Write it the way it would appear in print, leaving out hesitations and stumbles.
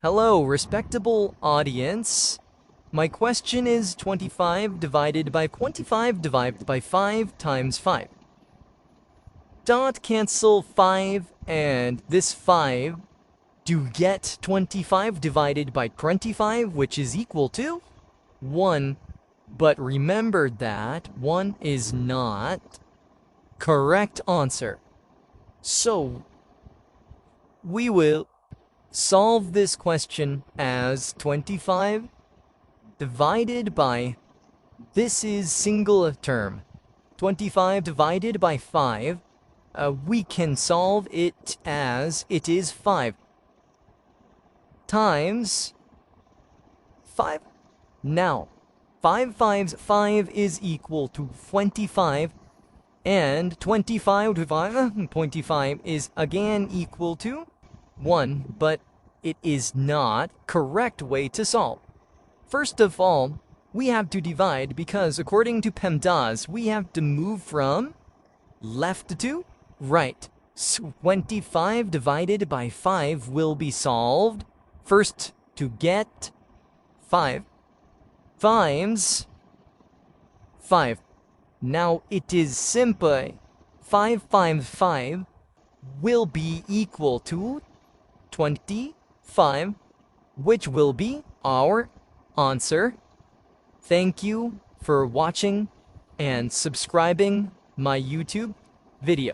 Hello, respectable audience. My question is 25 divided by 5 times 5. Dot cancel 5 and this 5 to get 25 divided by 25, which is equal to 1. But remember that 1 is not correct answer. So, we will solve this question as 25 divided by, this is single term, 25 divided by 5, we can solve it as it is 5 times 5. Now, 5 times 5 is equal to 25, and 25 divided 25 is again equal to 1, but it is not correct way to solve. First of all, we have to divide because according to PEMDAS, we have to move from left to right. So 25 divided by 5 will be solved first to get 5 times 5. Now it is simple. 5 times 5 will be equal to 25, which will be our answer. Thank you for watching and subscribing my YouTube video.